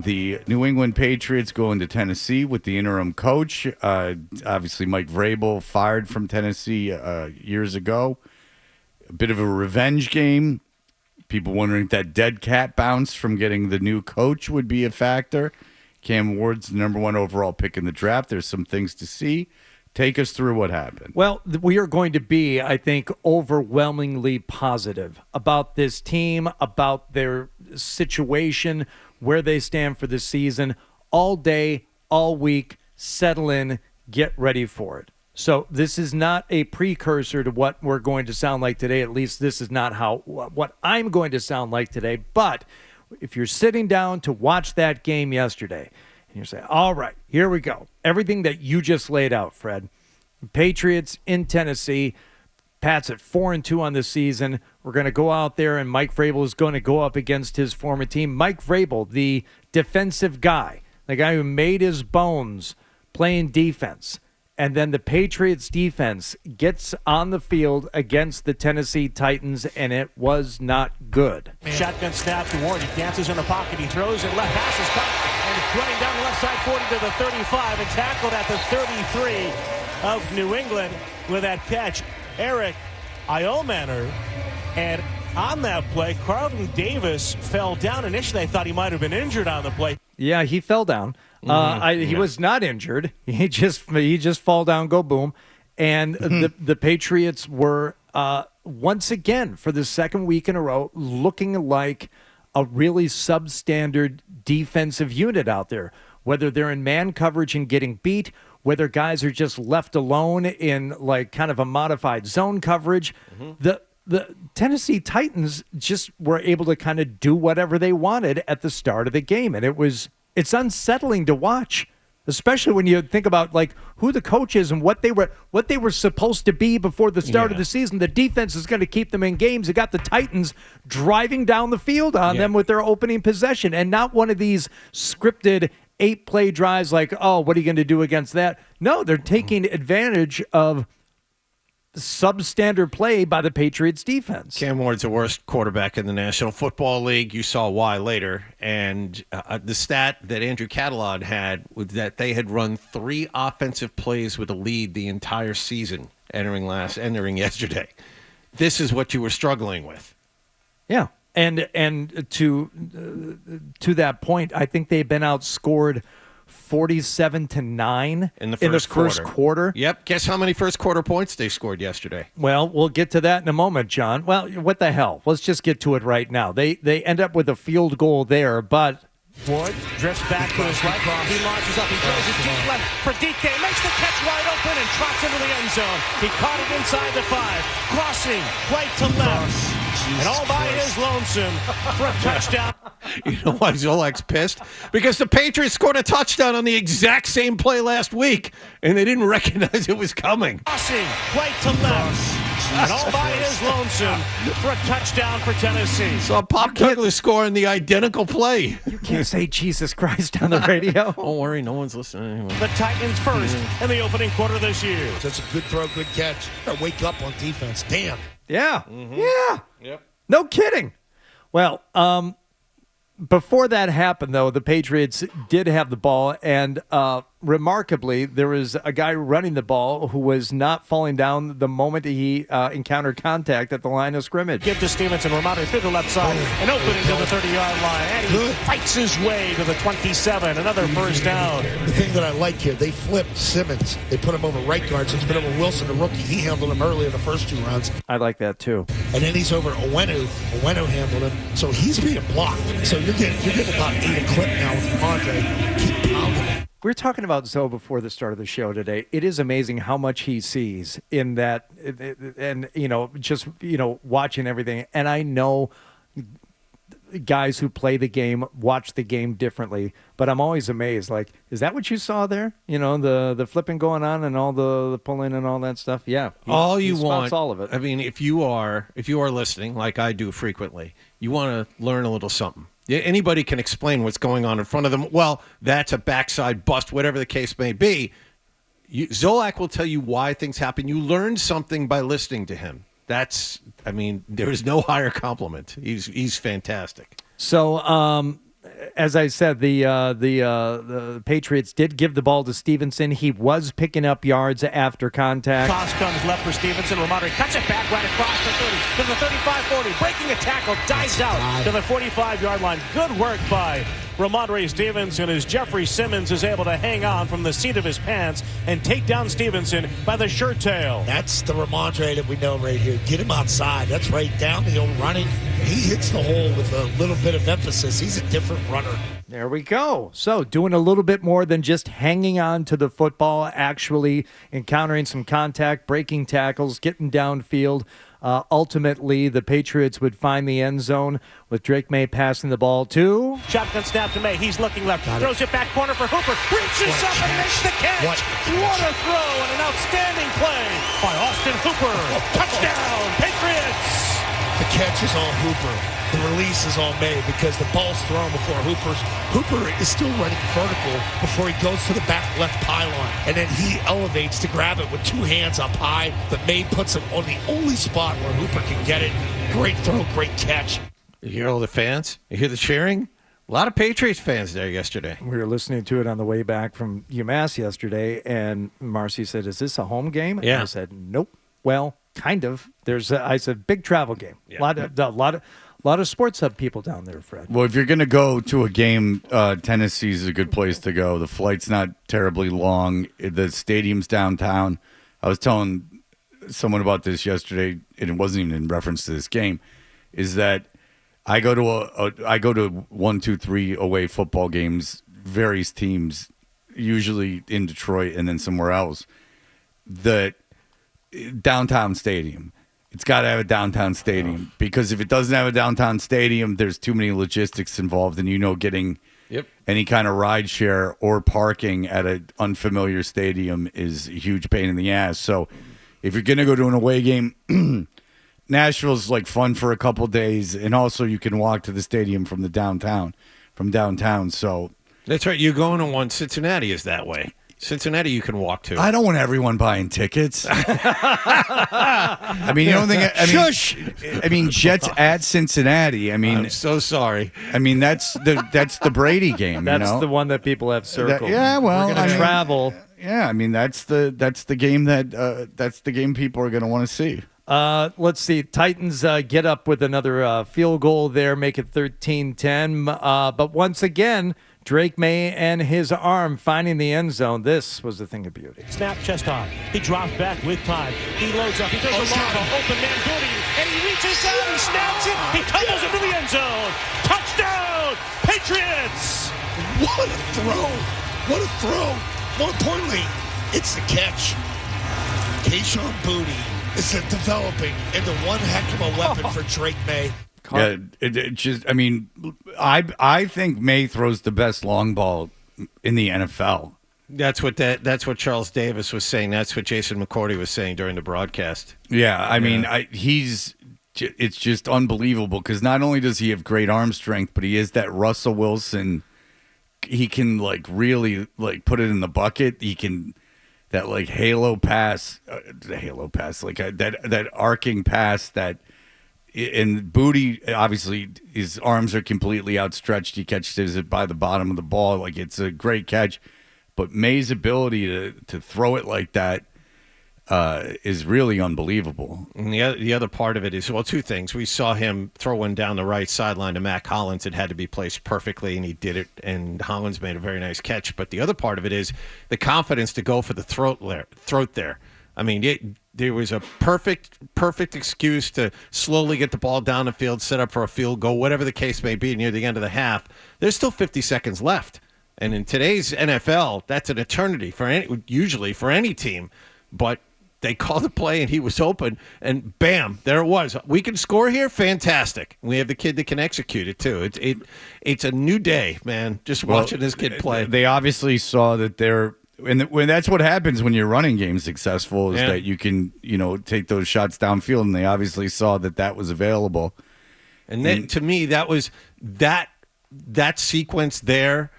The New England Patriots go into Tennessee with the interim coach. Obviously, Mike Vrabel fired from Tennessee years ago. A bit of a revenge game. People wondering if that dead cat bounce from getting the new coach would be a factor. Cam Ward's the number one overall pick in the draft. There's some things to see. Take us through what happened. Well, we are going to be, I think, overwhelmingly positive about this team, about their situation, where they stand for the season, all day, all week. Settle in, get ready for it. So this is not a precursor to what we're going to sound like today. At least this is not what I'm going to sound like today. But if you're sitting down to watch that game yesterday, and you're saying, all right, here we go. Everything that you just laid out, Fred. Patriots in Tennessee. Pat's at 4-2 on the season. We're going to go out there, and Mike Vrabel is going to go up against his former team. Mike Vrabel, the defensive guy, the guy who made his bones playing defense. And then the Patriots defense gets on the field against the Tennessee Titans, and it was not good. Shotgun snap to Ward. He dances in the pocket. He throws it. Left pass is caught. And running down the left side, 40 to the 35, and tackled at the 33 of New England with that catch. Eric Iomanner, and on that play, Carlton Davis fell down. Initially, I thought he might have been injured on the play. Yeah, he fell down. He was not injured. He just fall down, go boom. And the Patriots were once again, for the second week in a row, looking like a really substandard defensive unit out there. Whether they're in man coverage and getting beat, whether guys are just left alone in like kind of a modified zone coverage. The Tennessee Titans just were able to kind of do whatever they wanted at the start of the game. And it's unsettling to watch, especially when you think about like who the coach is and what they were supposed to be before the start of the season. The defense is going to keep them in games. You got the Titans driving down the field on them with their opening possession, and not one of these scripted 8-play drives like, oh, what are you going to do against that? No, they're taking advantage of substandard play by the Patriots defense. Cam Ward's the worst quarterback in the National Football League. You saw why later. And the stat that Andrew Catalon had was that they had run 3 offensive plays with a lead the entire season entering yesterday. This is what you were struggling with. Yeah. And to that point, I think they've been outscored 47-9 in the first quarter. Yep. Guess how many first quarter points they scored yesterday? Well, we'll get to that in a moment, John. Well, what the hell? Let's just get to it right now. They end up with a field goal there, but Ward drifts back to his right. He launches up. He throws it deep left for DK. Makes the catch wide open and trots into the end zone. He caught it inside the 5. Crossing right to left. And all by his lonesome for a touchdown. You know why Zolak's pissed? Because the Patriots scored a touchdown on the exact same play last week, and they didn't recognize it was coming. Crossing right to left. And all by his lonesome for a touchdown for Tennessee. So Pop Douglas scoring the identical play. You can't say Jesus Christ on the radio. Don't worry, no one's listening anyway. The Titans first in the opening quarter this year. That's a good throw, good catch. Gotta wake up on defense. Damn. Yeah. Yeah. Yep. No kidding. Well, before that happened, though, the Patriots did have the ball, and remarkably, there was a guy running the ball who was not falling down the moment he encountered contact at the line of scrimmage. Give to Stevenson. Ramada through the left side and opening to the 30-yard line. And he fights his way to the 27. Another first down. The thing that I like here, they flipped Simmons. They put him over right guard. So it's been over Wilson, the rookie. He handled him early in the first 2 rounds. I like that, too. And then he's over Owenu. Owenu handled him. So he's being blocked. So you're getting about 8 a clip now with Andre. Keep pounding him. We were talking about Zoe before the start of the show today. It is amazing how much he sees in that, and just watching everything. And I know guys who play the game watch the game differently, but I'm always amazed. Like, is that what you saw there? The flipping going on and all the pulling and all that stuff. Yeah, he spots want all of it. I mean, if you are listening, like I do frequently, you want to learn a little something. Anybody can explain what's going on in front of them. Well, that's a backside bust, whatever the case may be. Zolak will tell you why things happen. You learn something by listening to him. There is no higher compliment. He's fantastic. So as I said, the Patriots did give the ball to Stevenson. He was picking up yards after contact. Toss comes left for Stevenson. Ramondre cuts it back right across the 30 to the 35-40. Breaking a tackle, dives out to the 45-yard line. Good work by Ramondre Stevenson as Jeffrey Simmons is able to hang on from the seat of his pants and take down Stevenson by the shirt tail. That's the Ramondre that we know right here. Get him outside. That's right, down the old running. He hits the hole with a little bit of emphasis. He's a different runner. There we go. So doing a little bit more than just hanging on to the football, actually encountering some contact, breaking tackles, getting downfield. Ultimately, the Patriots would find the end zone with Drake Maye passing the ball to... Shotgun snap to Maye. He's looking left. Throws it back corner for Hooper. Reaches up and makes the catch. What a throw and an outstanding play by Austin Hooper. Touchdown, Patriots. The catch is on Hooper. The release is on Maye because the ball's thrown before Hooper is still running vertical before he goes to the back left pylon. And then he elevates to grab it with two hands up high. But Maye puts him on the only spot where Hooper can get it. Great throw, great catch. You hear all the fans? You hear the cheering? A lot of Patriots fans there yesterday. We were listening to it on the way back from UMass yesterday, and Marcy said, "Is this a home game?" Yeah. And I said, "Nope." Well, kind of. I said, big travel game. Yeah. A lot of sports hub people down there, Fred. Well, if you're going to go to a game, Tennessee's a good place to go. The flight's not terribly long. The stadium's downtown. I was telling someone about this yesterday, and it wasn't even in reference to this game, is that I go to 1, 2, 3 away football games, various teams, usually in Detroit and then somewhere else. The downtown stadium. It's got to have a downtown stadium because if it doesn't have a downtown stadium, there's too many logistics involved, and getting any kind of ride share or parking at an unfamiliar stadium is a huge pain in the ass. So if you're going to go to an away game, Nashville's like fun for a couple days, and also you can walk to the stadium from downtown. So That's right. You're going to one. Cincinnati is that way. Cincinnati you can walk to. I don't want everyone buying tickets. I mean, you don't think? Shush. I mean, Jets at Cincinnati. I mean, I'm so sorry. I mean, that's the Brady game. That's the one that people have circled. Yeah, well, we're going to travel. Yeah, I mean, that's the game that's the game people are going to want to see. Let's see. Titans get up with another field goal there, make it 13-10. But once again, Drake Maye and his arm finding the end zone. This was a thing of beauty. Snap, chest high. He drops back with time. He loads up. He throws a long ball. Open man Goody. And he reaches out. He snaps it. He tumbles into the end zone. Touchdown, Patriots! What a throw. What a throw. More importantly, it's the catch. Keyshawn Booty is developing into one heck of a weapon for Drake Maye. Yeah, it just. I mean, I think Maye throws the best long ball in the NFL. That's what Charles Davis was saying. That's what Jason McCourty was saying during the broadcast. Yeah, I mean, it's just unbelievable because not only does he have great arm strength, but he is that Russell Wilson. He can really put it in the bucket. He can that halo pass, that arcing pass that. And Booty, obviously, his arms are completely outstretched. He catches it by the bottom of the ball. It's a great catch. But Maye's ability to throw it like that is really unbelievable. And the other part of it is, well, two things. We saw him throw one down the right sideline to Mac Hollins. It had to be placed perfectly, and he did it, and Hollins made a very nice catch. But the other part of it is the confidence to go for the throat there. I mean, there was a perfect excuse to slowly get the ball down the field, set up for a field goal, whatever the case may be near the end of the half. There's still 50 seconds left. And in today's NFL, that's an eternity usually for any team. But they called the play, and he was open, and bam, there it was. We can score here? Fantastic. We have the kid that can execute it, too. It's a new day, man, just watching this kid play. They obviously saw that they're – and when that's what happens when your running game's successful is that you can, take those shots downfield, and they obviously saw that was available. And then to me, that was that sequence there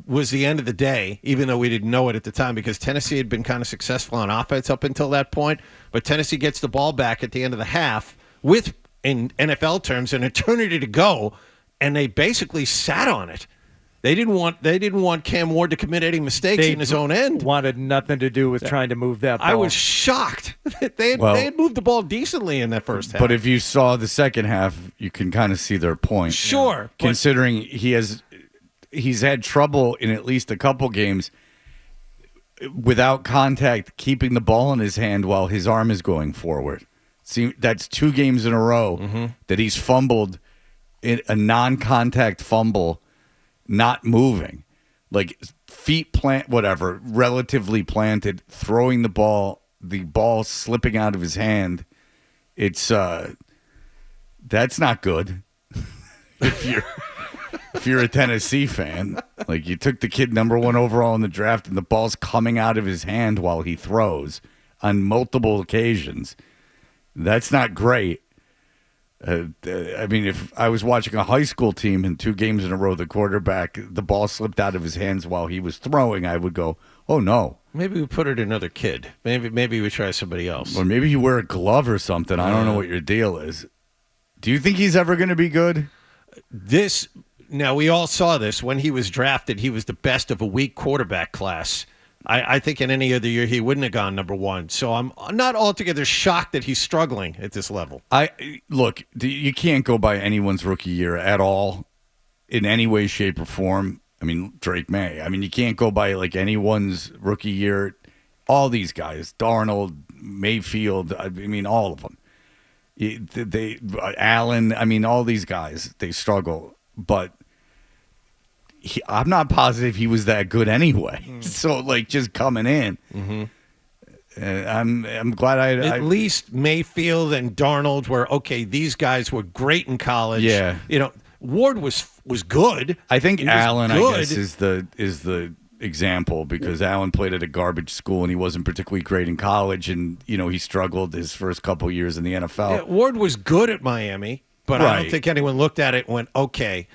was the end of the day, even though we didn't know it at the time because Tennessee had been kind of successful on offense up until that point. But Tennessee gets the ball back at the end of the half with, in NFL terms, an eternity to go. and they basically sat on it. They didn't want Cam Ward to commit any mistakes in his own end. Wanted nothing to do with trying to move that ball. I was shocked. They had moved the ball decently in that first half. But if you saw the second half, you can kind of see their point. Sure. Considering he's had trouble in at least a couple games without contact, keeping the ball in his hand while his arm is going forward. See, that's 2 games in a row that he's fumbled in a non-contact fumble, not moving, like feet relatively planted, throwing the ball slipping out of his hand. It's that's not good. if you're a Tennessee fan, like you took the kid number 1 overall in the draft and the ball's coming out of his hand while he throws on multiple occasions. That's not great. I mean, if I was watching a high school team in 2 games in a row, the ball slipped out of his hands while he was throwing, I would go, oh, no. Maybe we put it in another kid. Maybe we try somebody else. Or maybe you wear a glove or something. I don't know what your deal is. Do you think he's ever going to be good? Now, we all saw this. When he was drafted, he was the best of a weak quarterback class. I think in any other year he wouldn't have gone number 1. So I'm not altogether shocked that he's struggling at this level. Look, you can't go by anyone's rookie year at all in any way, shape, or form. I mean, Drake Maye. I mean, you can't go by like anyone's rookie year. All these guys, Darnold, Mayfield, I mean, all of them. Allen, I mean, all these guys, they struggle. But I'm not positive he was that good anyway. So, like, just coming in, I'm glad At least Mayfield and Darnold were okay. These guys were great in college. Yeah, Ward was good. I think Allen, I guess, is the example because Allen played at a garbage school and he wasn't particularly great in college, and he struggled his first couple years in the NFL. Yeah, Ward was good at Miami, but I don't think anyone looked at it and went, okay.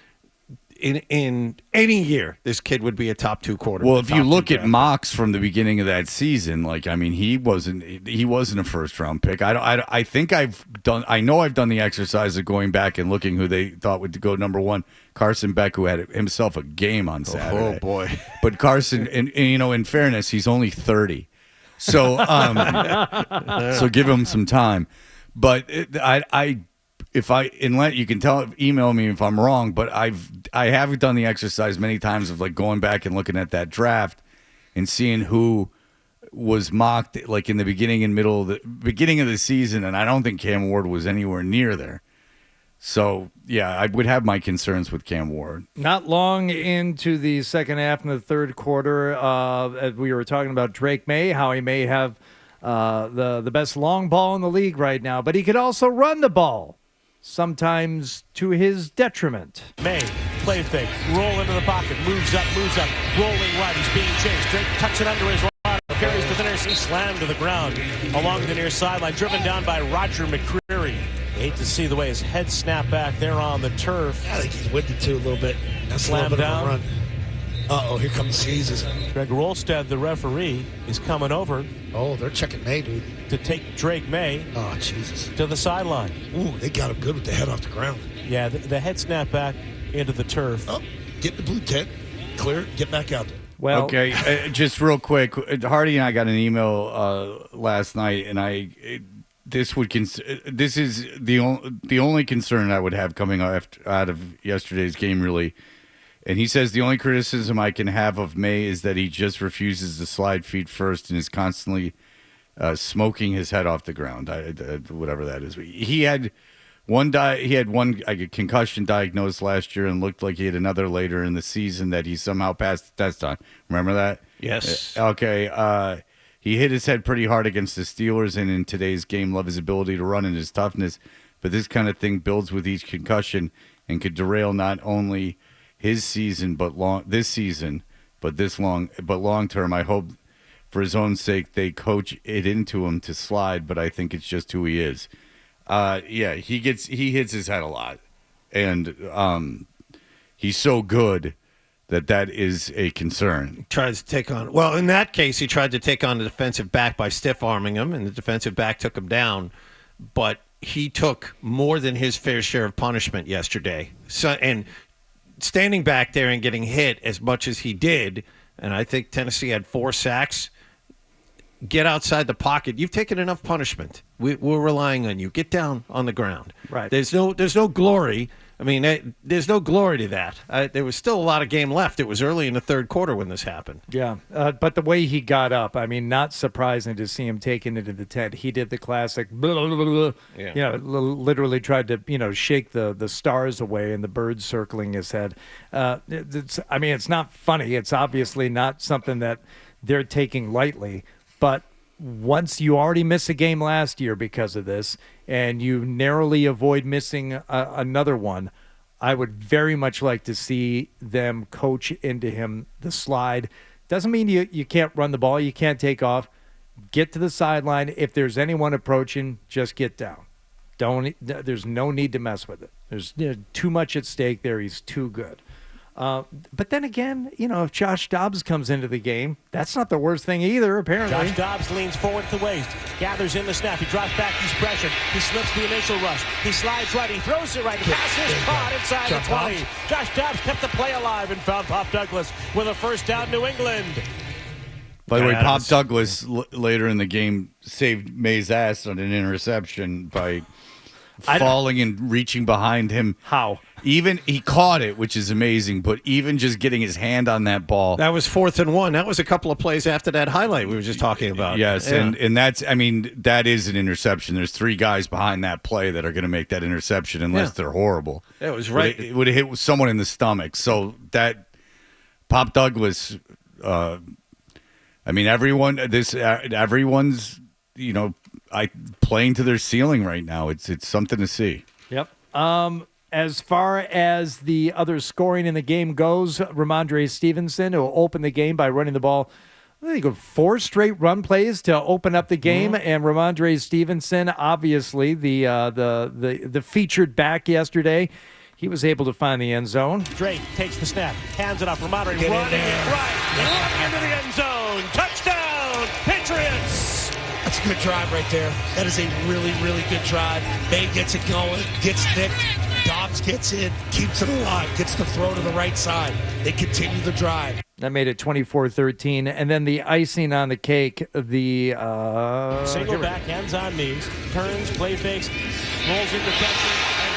In any year, this kid would be a top 2 quarterback. Well, if you look at mocks from the beginning of that season, like I mean, he wasn't a first round pick. I think I've done the exercise of going back and looking who they thought would go number 1. Carson Beck, who had himself a game on Saturday. Oh boy! But Carson, and in fairness, he's only 30, so so give him some time. But you can email me if I'm wrong, but I have done the exercise many times of like going back and looking at that draft and seeing who was mocked like in the beginning and middle of the season, and I don't think Cam Ward was anywhere near there. So yeah, I would have my concerns with Cam Ward. Not long into the second half in the third quarter, we were talking about Drake Maye, how he may have the best long ball in the league right now, but he could also run the ball. Sometimes to his detriment. Maye, play fake, roll into the pocket, moves up, rolling right. He's being chased. Drake tucks it under his line, carries to the near side, slammed to the ground along the near sideline, driven down by Roger McCreary. Hate to see the way his head snapped back there on the turf. I think he's winded too a little bit. That's Slammed a little bit down. of a run. Uh-oh, here comes Jesus. Greg Rolstad, the referee, is coming over Oh, they're checking Maye, dude. to take Drake Maye Oh, Jesus. to the sideline. Ooh, they got him good with the head off the ground. Yeah, the head snapped back into the turf. Oh, get in the blue tent. Clear it. Get back out there. Well, Okay, just real quick, Hardy and I got an email last night, and this is the only concern I would have coming out of yesterday's game, really. And he says the only criticism I can have of Maye is that he just refuses to slide feet first and is constantly smoking his head off the ground. Whatever that is. He had one concussion diagnosed last year and looked like he had another later in the season that he somehow passed the test on. Remember that? Yes. Okay. He hit his head pretty hard against the Steelers, and in today's game, love his ability to run and his toughness. But this kind of thing builds with each concussion and could derail not only his season, but long term. I hope for his own sake they coach it into him to slide, but I think it's just who he is. He hits his head a lot, and he's so good that is a concern. Tries to take on. Well, in that case, he tried to take on the defensive back by stiff arming him, and the defensive back took him down. But he took more than his fair share of punishment yesterday. So, and standing back there and getting hit as much as he did, and I think Tennessee had 4 sacks. Get outside the pocket. You've taken enough punishment. We're relying on you. Get down on the ground. Right. There's no glory. I mean, there's no glory to that. There was still a lot of game left. It was early in the third quarter when this happened. Yeah, but the way he got up, I mean, not surprising to see him taking it to the tent. He did the classic, blah, blah, blah, blah. Yeah. You know, literally tried to, shake the stars away and the birds circling his head. It's not funny. It's obviously not something that they're taking lightly. But once you already miss a game last year because of this, and you narrowly avoid missing another one, I would very much like to see them coach into him the slide. Doesn't mean you can't run the ball, you can't take off. Get to the sideline. If there's anyone approaching, just get down. There's no need to mess with it. There's too much at stake there. He's too good. But then again, if Josh Dobbs comes into the game, that's not the worst thing either, apparently. Josh Dobbs leans forward at the waist, gathers in the snap. He drops back, he's pressured. He slips the initial rush. He slides right, he throws it right. The pass is caught inside the 20. Josh Dobbs kept the play alive and found Pop Douglas with a first down, New England. By the way, Pop Douglas later in the game saved Maye's ass on an interception by falling and reaching behind him. How? Even he caught it, which is amazing, but even just getting his hand on that ball. That was 4th and 1. That was a couple of plays after that highlight we were just talking about. Yes, yeah. and that is an interception. There's 3 guys behind that play that are going to make that interception unless they're horrible. It was right. It would have hit someone in the stomach. So that Pop Douglas, everyone's playing to their ceiling right now. It's something to see. Yep. As far as the other scoring in the game goes, Ramondre Stevenson, who opened the game by running the ball, I think 4 straight run plays to open up the game, and Ramondre Stevenson, obviously the featured back yesterday, he was able to find the end zone. Drake takes the snap, hands it off. Ramondre running it right into the end zone. Touchdown, Patriots! That's a good drive right there. That is a really, really good drive. Maye gets it going, gets nicked. Dobbs gets in, keeps it alive, gets the throw to the right side. They continue the drive. That made it 24-13. And then the icing on the cake, the... single back, hands on knees, turns, play fakes, rolls into catching, and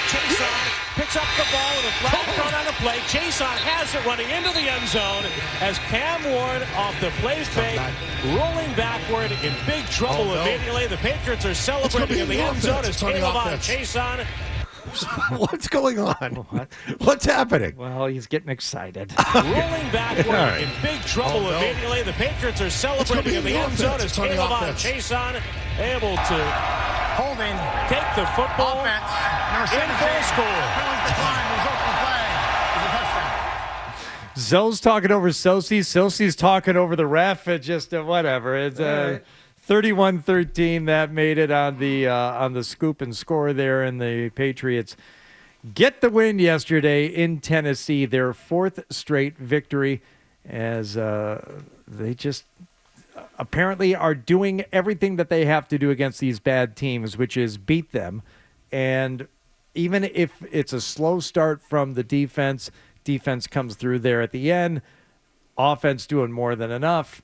Chason picks up the ball with a flag thrown on the play. Chason has it running into the end zone as Cam Ward off the play fake, rolling backward in big trouble immediately. The Patriots are celebrating in the end zone as Caleb on Chason. What's going on? What's happening? Well, he's getting excited. Rolling backward in big trouble immediately. The Patriots are celebrating in the end zone as Caleb on Chason able to holding, take the football offense, in full score. Zoe's talking over Sosi. Sosi's talking over the ref. It's just whatever. It's 31-13. That made it on the scoop and score there, and the Patriots get the win yesterday in Tennessee, their 4th straight victory, as they just apparently are doing everything that they have to do against these bad teams, which is beat them. And even if it's a slow start from the defense comes through there at the end. Offense doing more than enough.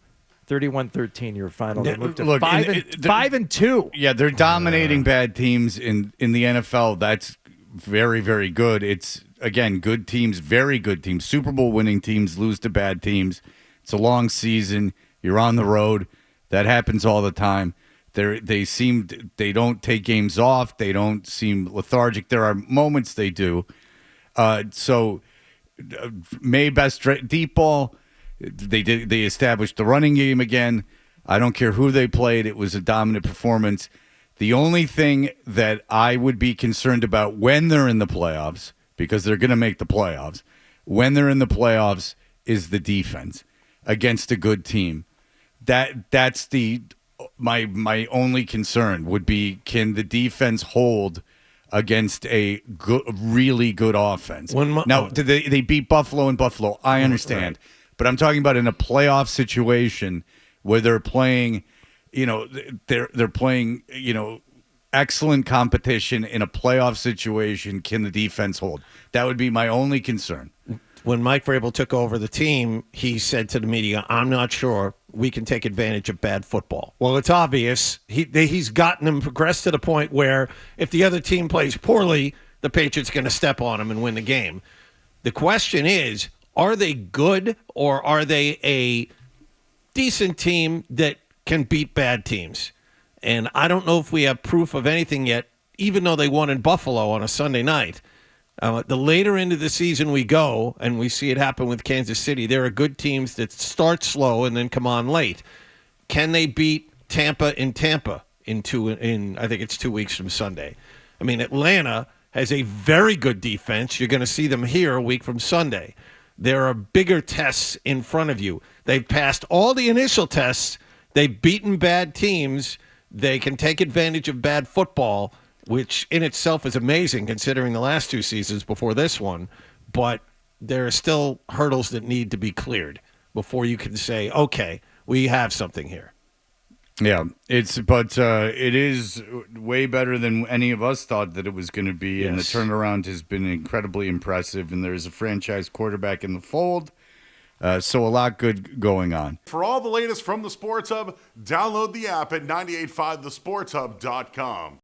31-13 your final. They moved to 5-2. Yeah, they're dominating bad teams in the NFL. That's very, very good. It's, again, good teams, very good teams. Super Bowl winning teams lose to bad teams. It's a long season. You're on the road. That happens all the time. They don't take games off. They don't seem lethargic. There are moments they do. Maye best deep ball. They established the running game again. I don't care who they played. It was a dominant performance. The only thing that I would be concerned about when they're in the playoffs, because they're going to make the playoffs, when they're in the playoffs is the defense against a good team. That's my only concern would be, can the defense hold against a really good offense? Now, they beat Buffalo in Buffalo. I understand. Right. But I'm talking about in a playoff situation where they're playing, they're playing, excellent competition in a playoff situation. Can the defense hold? That would be my only concern. When Mike Vrabel took over the team, he said to the media, I'm not sure we can take advantage of bad football. Well, it's obvious. He's gotten them progressed to the point where if the other team plays poorly, the Patriots are going to step on them and win the game. The question is, are they good or are they a decent team that can beat bad teams? And I don't know if we have proof of anything yet, even though they won in Buffalo on a Sunday night. The later into the season we go, and we see it happen with Kansas City, there are good teams that start slow and then come on late. Can they beat Tampa in Tampa in I think it's 2 weeks from Sunday? I mean, Atlanta has a very good defense. You're going to see them here a week from Sunday. There are bigger tests in front of you. They've passed all the initial tests. They've beaten bad teams. They can take advantage of bad football, which in itself is amazing considering the last 2 seasons before this one. But there are still hurdles that need to be cleared before you can say, okay, we have something here. Yeah, it is way better than any of us thought that it was going to be, and the Yes. turnaround has been incredibly impressive, and there's a franchise quarterback in the fold, so a lot good going on. For all the latest from the Sports Hub, download the app at 985thesportshub.com.